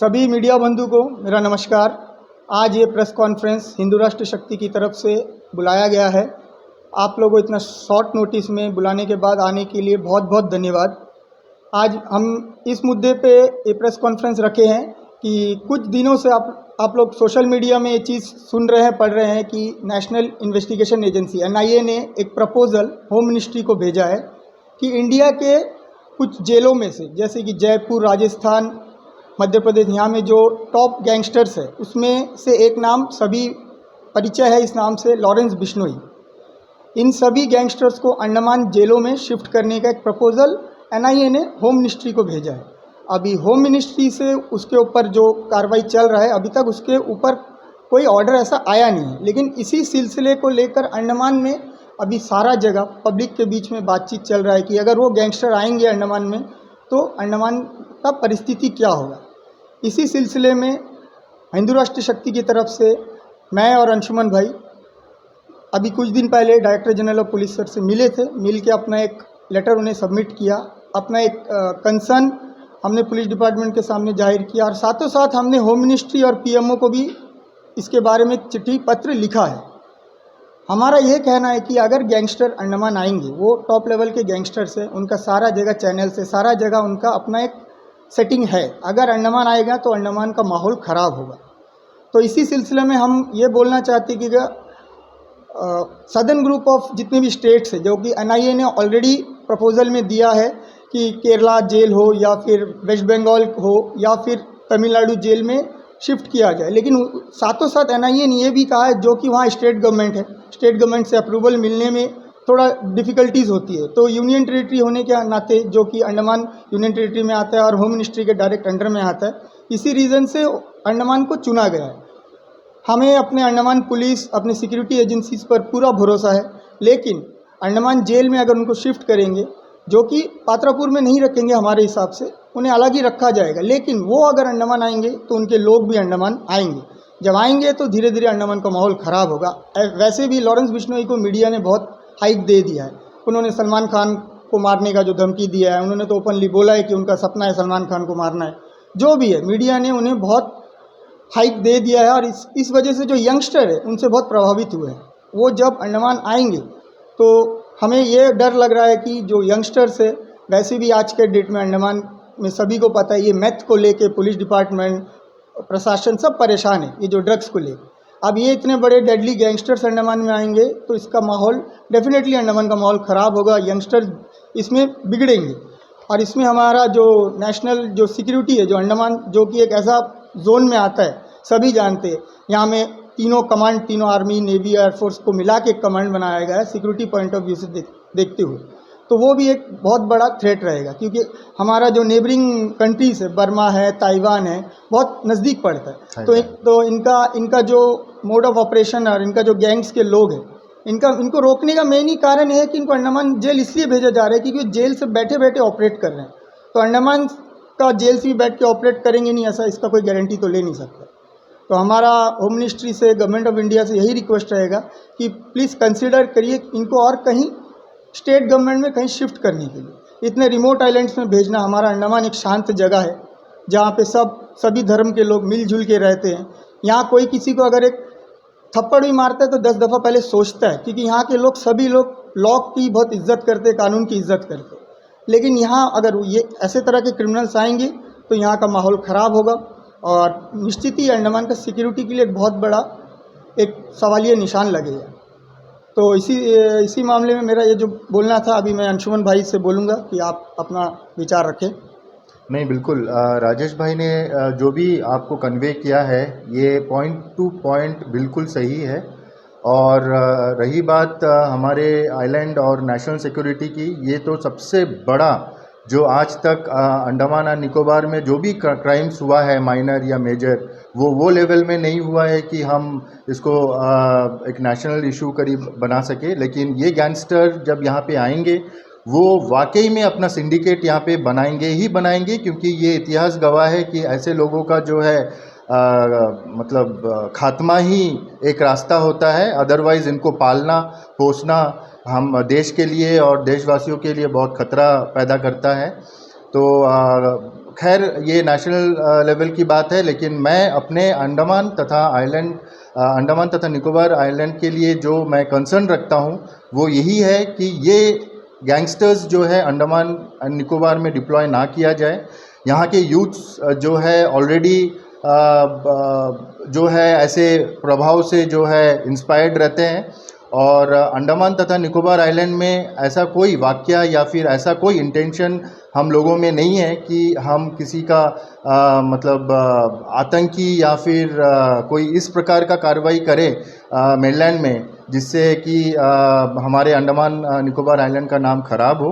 सभी मीडिया बंधु को मेरा नमस्कार। आज ये प्रेस कॉन्फ्रेंस हिंदू राष्ट्र शक्ति की तरफ से बुलाया गया है। आप लोगों को इतना शॉर्ट नोटिस में बुलाने के बाद आने के लिए बहुत बहुत धन्यवाद। आज हम इस मुद्दे पे ये प्रेस कॉन्फ्रेंस रखे हैं कि कुछ दिनों से आप लोग सोशल मीडिया में ये चीज़ सुन रहे हैं, पढ़ रहे हैं कि नेशनल इन्वेस्टिगेशन एजेंसी NIA ने एक प्रपोज़ल होम मिनिस्ट्री को भेजा है कि इंडिया के कुछ जेलों में से, जैसे कि जयपुर, राजस्थान, मध्य प्रदेश, यहाँ में जो टॉप गैंगस्टर्स है उसमें से एक नाम सभी परिचय है, इस नाम से लॉरेंस बिश्नोई। इन सभी गैंगस्टर्स को अंडमान जेलों में शिफ्ट करने का एक प्रपोज़ल NIA ने होम मिनिस्ट्री को भेजा है। अभी होम मिनिस्ट्री से उसके ऊपर जो कार्रवाई चल रहा है, अभी तक उसके ऊपर कोई ऑर्डर ऐसा आया नहीं है, लेकिन इसी सिलसिले को लेकर अंडमान में अभी सारा जगह पब्लिक के बीच में बातचीत चल रहा है कि अगर वो गैंगस्टर आएंगे अंडमान में तो अंडमान का परिस्थिति क्या होगा। इसी सिलसिले में हिंदू राष्ट्र शक्ति की तरफ से मैं और अंशुमन भाई अभी कुछ दिन पहले director general of police sir से मिले थे। मिल के अपना एक लेटर उन्हें सबमिट किया, अपना एक कंसर्न हमने पुलिस डिपार्टमेंट के सामने जाहिर किया और साथों साथ हमने होम मिनिस्ट्री और PMO को भी इसके बारे में एक चिट्ठी पत्र लिखा है। हमारा यह कहना है कि अगर गैंगस्टर अंडमान आएंगे, वो टॉप लेवल के गैंगस्टर्स है, उनका सारा जगह चैनल से सारा जगह उनका अपना एक सेटिंग है। अगर अंडमान आएगा तो अंडमान का माहौल ख़राब होगा। तो इसी सिलसिले में हम ये बोलना चाहते हैं कि सदर्न ग्रुप ऑफ जितने भी स्टेट्स हैं, जो कि NIA ने ऑलरेडी प्रपोजल में दिया है कि केरला जेल हो या फिर वेस्ट बंगाल हो या फिर तमिलनाडु जेल में शिफ्ट किया जाए, लेकिन साथों साथ NIA ने ये भी कहा है जो कि वहाँ स्टेट गवर्नमेंट है, स्टेट गवर्नमेंट से अप्रूवल मिलने में थोड़ा डिफ़िकल्टीज़ होती है। तो यूनियन टेरिटरी होने के नाते, जो कि अंडमान यूनियन टेरिटरी में आता है और होम मिनिस्ट्री के डायरेक्ट अंडर में आता है, इसी रीज़न से अंडमान को चुना गया है। हमें अपने अंडमान पुलिस, अपने सिक्योरिटी एजेंसीज़ पर पूरा भरोसा है, लेकिन अंडमान जेल में अगर उनको शिफ्ट करेंगे, जो कि पात्रापुर में नहीं रखेंगे हमारे हिसाब से, उन्हें अलग ही रखा जाएगा, लेकिन वो अगर अंडमान आएंगे तो उनके लोग भी अंडमान आएंगे। जब आएंगे तो धीरे धीरे अंडमान का माहौल ख़राब होगा। वैसे भी लॉरेंस बिश्नोई को मीडिया ने बहुत हाइक दे दिया है। उन्होंने सलमान खान को मारने का जो धमकी दिया है, उन्होंने तो ओपनली बोला है कि उनका सपना है सलमान खान को मारना है। जो भी है, मीडिया ने उन्हें बहुत हाइक दे दिया है और इस वजह से जो यंगस्टर है उनसे बहुत प्रभावित हुए हैं। वो जब अंडमान आएंगे तो हमें ये डर लग रहा है कि जो यंगस्टर्स है, वैसे भी आज के डेट में अंडमान में सभी को पता है, ये मैथ को लेके पुलिस डिपार्टमेंट, प्रशासन सब परेशान है, ये जो ड्रग्स को लेकर। अब ये इतने बड़े डेडली गैंगस्टर्स अंडमान में आएंगे तो इसका माहौल डेफिनेटली अंडमान का माहौल ख़राब होगा, यंगस्टर्स इसमें बिगड़ेंगे। और इसमें हमारा जो नेशनल जो सिक्योरिटी है, जो अंडमान जो कि एक ऐसा जोन में आता है, सभी जानते हैं, यहाँ में तीनों कमांड, तीनों आर्मी, नेवी, एयरफोर्स को मिला के कमांड बनाया गया है सिक्योरिटी पॉइंट ऑफ व्यू से देखते हुए। तो वो भी एक बहुत बड़ा थ्रेट रहेगा, क्योंकि हमारा जो नेबरिंग कंट्रीज़ है, बर्मा है, ताइवान है, बहुत नज़दीक पड़ता है। तो इनका जो मोड ऑफ ऑपरेशन और इनका जो गैंग्स के लोग हैं, इनको रोकने का मेन ही कारण है कि इनको अंडमान जेल इसलिए भेजा जा रहा है क्योंकि जेल से बैठे बैठे ऑपरेट कर रहे हैं। तो अंडमान का जेल से भी बैठ के ऑपरेट करेंगे नहीं, ऐसा इसका कोई गारंटी तो ले नहीं सकता। तो हमारा होम मिनिस्ट्री से, गवर्नमेंट ऑफ इंडिया से यही रिक्वेस्ट रहेगा कि प्लीज़ कंसिडर करिए इनको और कहीं स्टेट गवर्नमेंट में कहीं शिफ्ट करने के लिए। इतने रिमोट आइलैंड्स में भेजना, हमारा अंडमान एक शांत जगह है जहाँ पे सभी धर्म के लोग मिलजुल के रहते हैं। यहाँ कोई किसी को अगर एक थप्पड़ भी मारता है तो 10 दफ़ा पहले सोचता है, क्योंकि यहाँ के लोग सभी लोग लॉ की बहुत इज्जत करते हैं, कानून की इज्जत करते हैं। लेकिन यहाँ अगर ये ऐसे तरह के क्रिमिनल्स आएंगे तो यहाँ का माहौल ख़राब होगा और निश्चित ही अंडमान का सिक्योरिटी के लिए एक बहुत बड़ा एक सवालिया निशान लगेगा। तो इसी मामले में मेरा ये जो बोलना था, अभी मैं अंशुमन भाई से बोलूँगा कि आप अपना विचार रखें। नहीं, बिल्कुल, राजेश भाई ने जो भी आपको कन्वे किया है, ये पॉइंट टू पॉइंट बिल्कुल सही है। और रही बात हमारे आइलैंड और नेशनल सिक्योरिटी की, ये तो सबसे बड़ा जो आज तक अंडमान और निकोबार में जो भी क्राइम्स हुआ है, माइनर या मेजर, वो लेवल में नहीं हुआ है कि हम इसको एक नेशनल इशू करीब बना सके। लेकिन ये गैंगस्टर जब यहाँ पे आएंगे, वो वाकई में अपना सिंडिकेट यहाँ पे बनाएंगे ही बनाएंगे, क्योंकि ये इतिहास गवाह है कि ऐसे लोगों का जो है मतलब खात्मा ही एक रास्ता होता है। अदरवाइज़ इनको पालना पोसना हम देश के लिए और देशवासियों के लिए बहुत खतरा पैदा करता है। तो खैर ये नेशनल लेवल की बात है, लेकिन मैं अपने अंडमान तथा निकोबार आइलैंड के लिए जो मैं कंसर्न रखता हूँ वो यही है कि ये गैंगस्टर्स जो है अंडमान एंड निकोबार में डिप्लॉय ना किया जाए। यहाँ के यूथ्स जो है ऑलरेडी जो है ऐसे प्रभाव से जो है इंस्पायर्ड रहते हैं, और अंडमान तथा निकोबार आइलैंड में ऐसा कोई वाकया या फिर ऐसा कोई इंटेंशन हम लोगों में नहीं है कि हम किसी का मतलब आतंकी या फिर कोई इस प्रकार का कार्रवाई करें मेनलैंड में, जिससे कि हमारे अंडमान निकोबार आइलैंड का नाम खराब हो।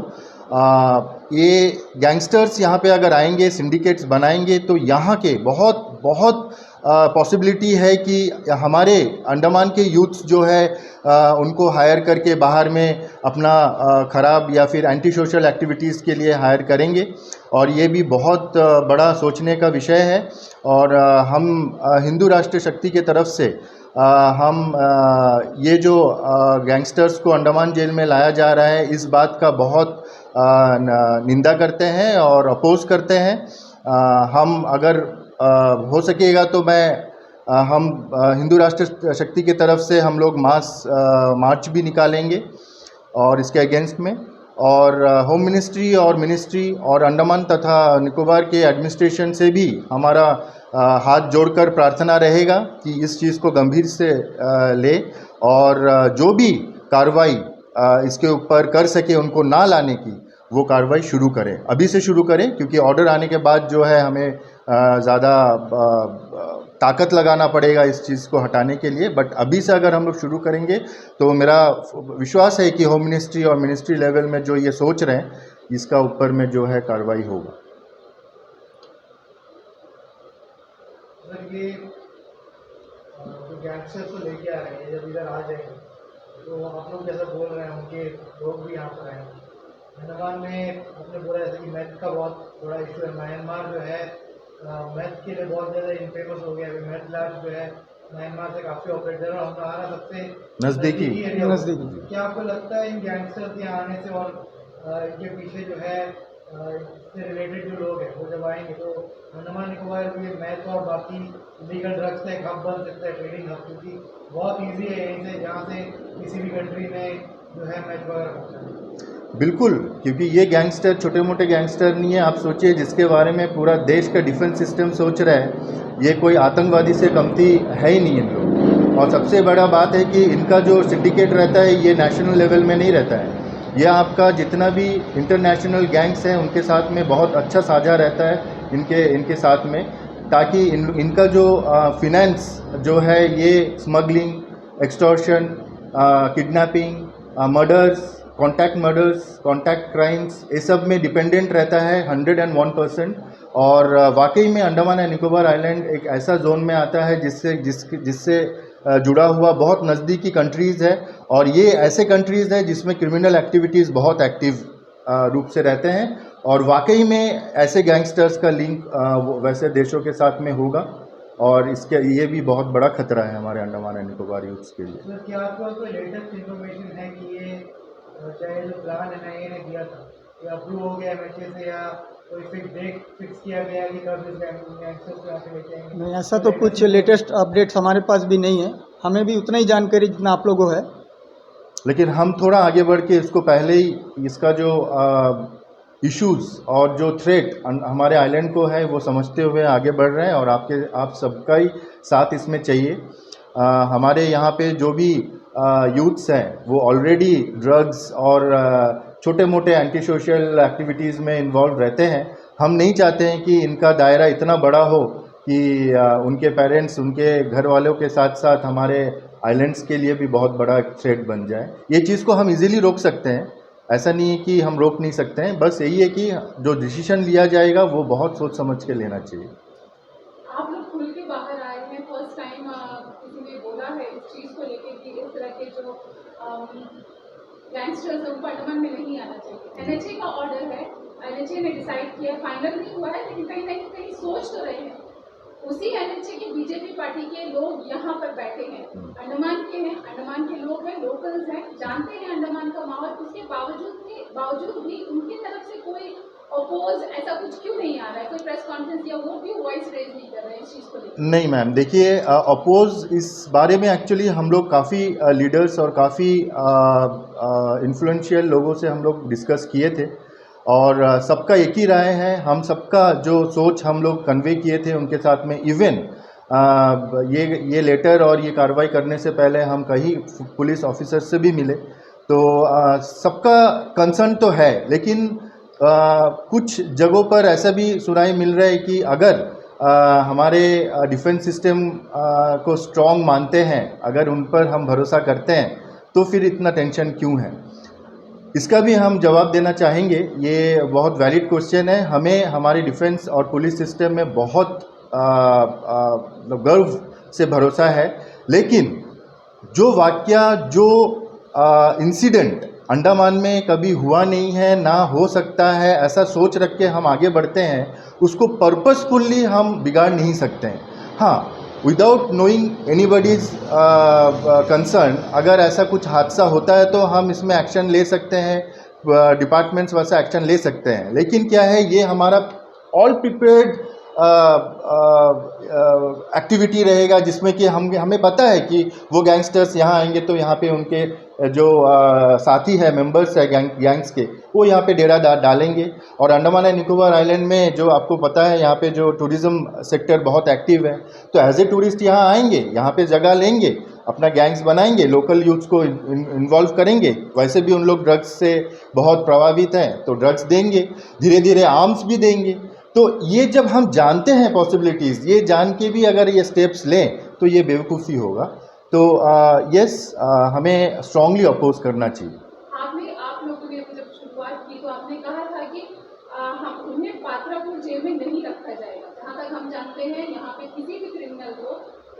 ये गैंगस्टर्स यहाँ पे अगर आएंगे, सिंडिकेट्स बनाएंगे, तो यहाँ के बहुत बहुत पॉसिबिलिटी है कि हमारे अंडमान के यूथ्स जो है उनको हायर करके बाहर में अपना ख़राब या फिर एंटी सोशल एक्टिविटीज़ के लिए हायर करेंगे, और ये भी बहुत बड़ा सोचने का विषय है। और हम हिंदू राष्ट्र शक्ति के तरफ से हम ये जो गैंगस्टर्स को अंडमान जेल में लाया जा रहा है, इस बात का बहुत निंदा करते हैं और अपोज करते हैं। हम अगर हो सकेगा तो हम हिंदू राष्ट्र शक्ति की तरफ से हम लोग मार्च भी निकालेंगे और इसके अगेंस्ट में, और होम मिनिस्ट्री और अंडमान तथा निकोबार के एडमिनिस्ट्रेशन से भी हमारा हाथ जोड़कर प्रार्थना रहेगा कि इस चीज़ को गंभीर से ले, और जो भी कार्रवाई इसके ऊपर कर सके उनको ना लाने की वो कार्रवाई शुरू करें, अभी से शुरू करें, क्योंकि ऑर्डर आने के बाद जो है हमें ज़्यादा ताकत लगाना पड़ेगा इस चीज़ को हटाने के लिए। बट अभी से अगर हम लोग शुरू करेंगे तो मेरा विश्वास है कि होम मिनिस्ट्री और मिनिस्ट्री लेवल में जो ये सोच रहे हैं, इसका ऊपर में जो है कार्रवाई होगा। सर ये जो गैंगस्टर्स को लेके आ रहे हैं, जब इधर आ जाएंगे तो आप लोग जैसा बोल रहे हैं उनके लोग भी यहाँ पर आएंगे। अंडमान में आपने बोला जैसे कि मैथ का बहुत बड़ा इशू है। म्यांमार जो है मैथ के लिए बहुत ज़्यादा इनफेमस हो गया है। मैथ लैब जो है म्यांमार से काफ़ी ऑपरेट कर रहा है, हमारा सबसे नज़दीकी नज़दीकी। क्या आपको लगता है इन गैंगस्टर्स यहाँ आने से और इनके पीछे जो है इससे रिलेटेड जो लोग हैं वो जब आएंगे तो अंडमान निकोबार ये मैथ और बाकी लीगल ड्रग्स का एक हब बन सकता है, ट्रेडिंग हब, क्योंकि बहुत ईजी है यहीं से जहाँ से किसी भी कंट्री में जो है मैथ वगैरह पहुँचाना। बिल्कुल, क्योंकि ये गैंगस्टर छोटे मोटे गैंगस्टर नहीं है। आप सोचिए, जिसके बारे में पूरा देश का डिफेंस सिस्टम सोच रहा है, ये कोई आतंकवादी से कमती है ही नहीं इन लोग। और सबसे बड़ा बात है कि इनका जो सिंडिकेट रहता है ये नेशनल लेवल में नहीं रहता है, ये आपका जितना भी इंटरनेशनल गैंग्स हैं उनके साथ में बहुत अच्छा साझा रहता है इनके साथ में, ताकि इनका जो फिनेंस जो है ये smuggling, extortion, kidnapping, murders, contact crimes, ये सब में डिपेंडेंट रहता है 101%। और वाकई में अंडमान एंड निकोबार आइलैंड एक ऐसा जोन में आता है जिससे जुड़ा हुआ बहुत नज़दीकी कंट्रीज़ है, और ये ऐसे कंट्रीज़ है जिसमें क्रिमिनल एक्टिविटीज़ बहुत एक्टिव रूप से रहते हैं, और वाकई में ऐसे गैंगस्टर्स का लिंक वैसे देशों के साथ में होगा, और इसके ये भी बहुत बड़ा खतरा है हमारे अंडमान एंड निकोबार यूथ्स के लिए। सर क्या आपको कोई लेटेस्ट इन्फॉर्मेशन है कि ये चाहे जो प्लान NIA ने दिया था ये अप्रूव हो गया MHA से, या कोई डेट फिक्स किया गया कि कब इस गैंगस्टर्स को यहाँ से लेके आएंगे? नहीं, ऐसा तो कुछ लेटेस्ट अपडेट्स हमारे पास भी नहीं है, हमें भी उतना ही जानकारी जितना आप लोगों को है। लेकिन हम थोड़ा आगे बढ़ के इसको पहले ही इसका जो इश्यूज़ और जो थ्रेट हमारे आइलैंड को है वो समझते हुए आगे बढ़ रहे हैं, और आप सबका ही साथ इसमें चाहिए। हमारे यहाँ पे जो भी यूथ्स हैं वो ऑलरेडी ड्रग्स और छोटे मोटे एंटी सोशल एक्टिविटीज़ में इन्वॉल्व रहते हैं। हम नहीं चाहते हैं कि इनका दायरा इतना बड़ा हो कि उनके पेरेंट्स, उनके घर वालों के साथ साथ हमारे आइलैंड्स के लिए भी बहुत बड़ा थ्रेट बन जाए। ये चीज़ को हम इजीली रोक सकते हैं, ऐसा नहीं है कि हम रोक नहीं सकते हैं, बस यही है कि जो डिसीजन लिया जाएगा वो बहुत सोच समझ के लेना चाहिए। आप लोग खुल के बाहर आए हैं, फर्स्ट टाइम किसी ने बोला है इस चीज़ को लेके कि इस तरह के जो गैंगस्टर्स हैं उनको अंडमान में नहीं आना चाहिए। NHA का ऑर्डर है, NHA ने डिसाइड किया, फाइनल नहीं हुआ है, लेकिन कहीं ना कहीं सोच तो रहे हैं। उसी NHA के BJP पार्टी के लोग यहाँ पर बैठे हैं, अंडमान के हैं, अंडमान के लोग हैं, लोकल्स हैं, जानते हैं अंडमान का माहौल, उसके बावजूद भी उनकी तरफ से कोई अपोज ऐसा कुछ क्यों नहीं आ रहा है? कोई प्रेस कॉन्फ्रेंस या वो क्यों वॉइस रेज नहीं कर रहे हैं इस चीज को लेकर? नहीं मैम, देखिए अपोज इस बारे में एक्चुअली हम लोग काफ़ी लीडर्स और काफ़ी इन्फ्लुएंशियल लोगों से हम लोग डिस्कस किए थे और सबका एक ही राय है। हम सबका जो सोच हम लोग कन्वे किए थे उनके साथ में, इवन ये लेटर और ये कार्रवाई करने से पहले हम कई पुलिस ऑफिसर से भी मिले, तो सबका कंसर्न तो है, लेकिन कुछ जगहों पर ऐसा भी सुनाई मिल रहा है कि अगर हमारे डिफेंस सिस्टम को स्ट्रॉन्ग मानते हैं, अगर उन पर हम भरोसा करते हैं, तो फिर इतना टेंशन क्यों है? इसका भी हम जवाब देना चाहेंगे। ये बहुत वैलिड क्वेश्चन है। हमें हमारी डिफेंस और पुलिस सिस्टम में बहुत गर्व से भरोसा है, लेकिन जो वाकया, जो इंसिडेंट अंडमान में कभी हुआ नहीं है, ना हो सकता है, ऐसा सोच रख के हम आगे बढ़ते हैं, उसको पर्पसफुल्ली हम बिगाड़ नहीं सकते हैं। हाँ, विदाउट नोइंग एनीबडीज कंसर्न, अगर ऐसा कुछ हादसा होता है तो हम इसमें एक्शन ले सकते हैं, डिपार्टमेंट्स वैसा एक्शन ले सकते हैं, लेकिन क्या है, ये हमारा ऑल प्रिपेयर्ड एक्टिविटी रहेगा, जिसमें कि हमें पता है कि वो गैंगस्टर्स यहाँ आएंगे तो यहाँ पे उनके जो साथी है, मेंबर्स है गैंग्स के, वो यहाँ पे डेरा डालेंगे। और अंडमान एंड निकोबार आइलैंड में जो आपको पता है, यहाँ पे जो टूरिज़्म सेक्टर बहुत एक्टिव है, तो एज ए टूरिस्ट यहाँ आएंगे, यहाँ पे जगह लेंगे, अपना गैंग्स बनाएंगे, लोकल यूथ्स को इन्वॉल्व करेंगे। वैसे भी उन लोग ड्रग्स से बहुत प्रभावित हैं, तो ड्रग्स देंगे, धीरे धीरे आर्म्स भी देंगे। तो ये जब हम जानते हैं पॉसिबिलिटीज़, ये जान के भी अगर ये स्टेप्स लें तो ये बेवकूफ़ी होगा। तो यस, हमें स्ट्रांगली अपोज करना चाहिए। आप लोगों ने जब शुरुआत की तो आपने कहा था कि हम उन्हें पात्रापुर जेल में नहीं रखा जाएगा। जहाँ तक हम जानते हैं, यहाँ पे किसी भी क्रिमिनल को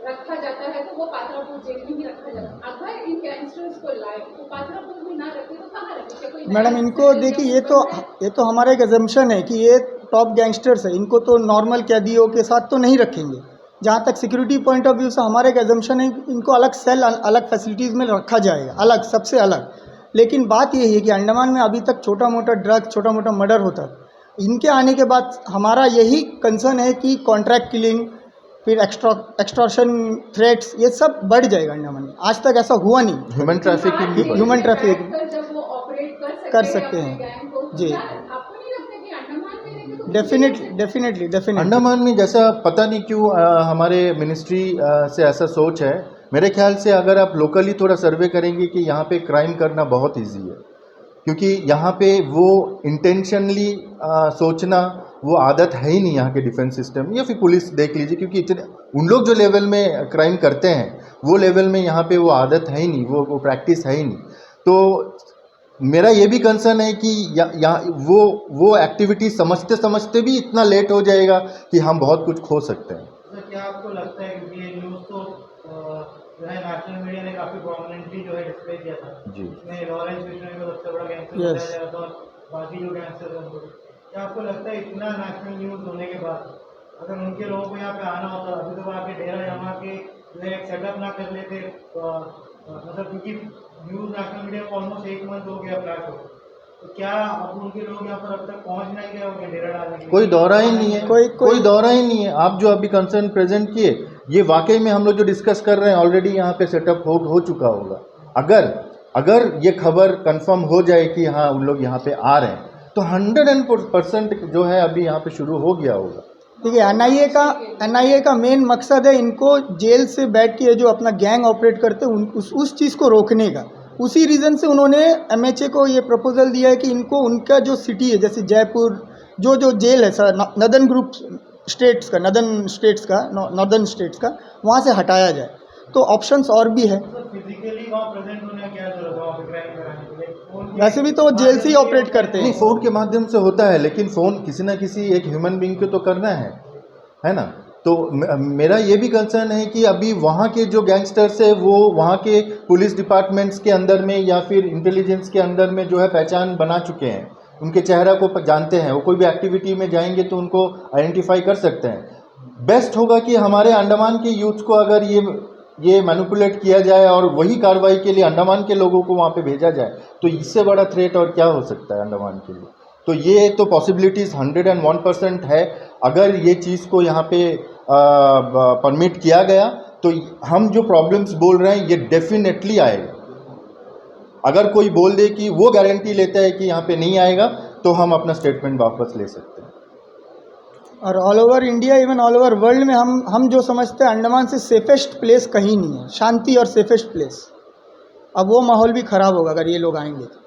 रखा जाता है तो वो पात्रापुर जेल में ही रखा जाता है। अगर इन गैंगस्टर्स को लाए तो पात्रापुर में ना रखे तो कहाँ रखे? मैडम, इनको देखिए, ये तो हमारा एक एजम्पशन है कि ये टॉप गैंगस्टर्स है, इनको तो नॉर्मल कैदियों के साथ तो नहीं रखेंगे। जहाँ तक सिक्योरिटी पॉइंट ऑफ व्यू से हमारा एक एजम्पशन है कि इनको अलग सेल, अलग फैसिलिटीज़ में रखा जाएगा, अलग, सबसे अलग। लेकिन बात यही है कि अंडमान में अभी तक छोटा मोटा ड्रग, छोटा मोटा मर्डर होता है। इनके आने के बाद हमारा यही कंसर्न है कि कॉन्ट्रैक्ट किलिंग, फिर एक्सटॉर्शन, थ्रेट्स, ये सब बढ़ जाएगा अंडमान में। आज तक ऐसा हुआ नहीं। ह्यूमन ट्रैफिकिंग भी बढ़ेगा। ह्यूमन ट्रैफिकिंग जब वो ऑपरेट कर सकते हैं जी, आपको नहीं लगता कि अंडमान में रहेंगे तो डेफिनेटली अंडमान में जैसा पता नहीं क्यों हमारे मिनिस्ट्री से ऐसा सोच है। मेरे ख्याल से अगर आप लोकली थोड़ा सर्वे करेंगे कि यहाँ पे क्राइम करना बहुत इजी है, क्योंकि यहाँ पे वो इंटेंशनली सोचना वो आदत है ही नहीं यहाँ के डिफेंस सिस्टम या फिर पुलिस देख लीजिए, क्योंकि इतने उन लोग जो लेवल में क्राइम करते हैं वो लेवल में यहाँ पे वो आदत है ही नहीं, वो प्रैक्टिस है ही नहीं। तो मेरा ये भी कंसर्न है कि वो एक्टिविटी समझते समझते भी इतना लेट हो जाएगा कि हम बहुत कुछ खो सकते हैं। तो क्या आपको लगता है, क्योंकि ये न्यूज़ तो जो है नेशनल मीडिया ने काफ़ी प्रोमिनेंटली जो है डिस्प्ले किया था, जी, इसमें लॉरेंस विश्नोई को सबसे बड़ा गैंगस्टर बताया जा रहा था और बाकी जो गैंगस्टर हैं उनको, क्या आपको लगता है इतना नेशनल न्यूज़ होने के बाद अगर उनके लोगों को यहाँ पे आना होता, अभी तो आके डेरा जमा के जो है एक सेटअप ना कर लेते, मतलब क्योंकि न्यूज़ नेशनल मीडिया को ऑलमोस्ट 1 मंथ हो गया फ्लैश हो, तो क्या अब उनके लोग यहाँ पर अब तक पहुँच नहीं गए होंगे डेरा डालने के लिए? कोई दौरा ही नहीं है, कोई दौरा ही नहीं है। आप जो अभी कंसर्न प्रेजेंट किए, ये वाकई में हम लोग जो डिस्कस कर रहे हैं ऑलरेडी यहाँ पे सेटअप हो चुका होगा। अगर ये खबर कंफर्म हो जाए कि हाँ उन लोग यहाँ पे आ रहे हैं, तो 100% जो है अभी यहाँ पे शुरू हो गया होगा। देखिए, एनआईए का मेन मकसद है इनको जेल से बैठ के जो अपना गैंग ऑपरेट करते हैं उस चीज़ को रोकने का। उसी रीज़न से उन्होंने एमएचए को ये प्रपोजल दिया है कि इनको उनका जो सिटी है, जैसे जयपुर, जो जेल है सर, नॉर्दर्न स्टेट्स का वहाँ से हटाया जाए। तो ऑप्शंस और भी है। फिजिकली वहाँ प्रेजेंट होने की क्या जरूरत है वहाँ पे क्राइम कराने के लिए? वैसे भी तो जेल से ही ऑपरेट करते हैं। नहीं, फ़ोन के माध्यम से होता है, लेकिन फ़ोन किसी ना किसी एक ह्यूमन बीइंग को तो करना है ना। तो मेरा ये भी कंसर्न है कि अभी वहाँ के जो गैंगस्टर्स है वो वहाँ के पुलिस डिपार्टमेंट्स के अंदर में या फिर इंटेलिजेंस के अंदर में जो है पहचान बना चुके हैं, उनके चेहरा को जानते हैं, वो कोई भी एक्टिविटी में जाएंगे तो उनको आइडेंटिफाई कर सकते हैं। बेस्ट होगा कि हमारे अंडमान के यूथ को अगर ये मैनिपुलेट किया जाए और वही कार्रवाई के लिए अंडमान के लोगों को वहाँ पे भेजा जाए, तो इससे बड़ा थ्रेट और क्या हो सकता है अंडमान के लिए। तो ये तो पॉसिबिलिटीज़ 101% है। अगर ये चीज़ को यहाँ पे परमिट किया गया तो हम जो प्रॉब्लम्स बोल रहे हैं ये डेफिनेटली आएगा। अगर कोई बोल दे कि वो गारंटी लेता है कि यहाँ पे नहीं आएगा तो हम अपना स्टेटमेंट वापस ले सकते हैं। और all over India, even all over world में हम जो समझते हैं अंडमान से सेफेस्ट प्लेस कहीं नहीं है, शांति और सेफेस्ट प्लेस। अब वो माहौल भी ख़राब होगा अगर ये लोग आएंगे तो।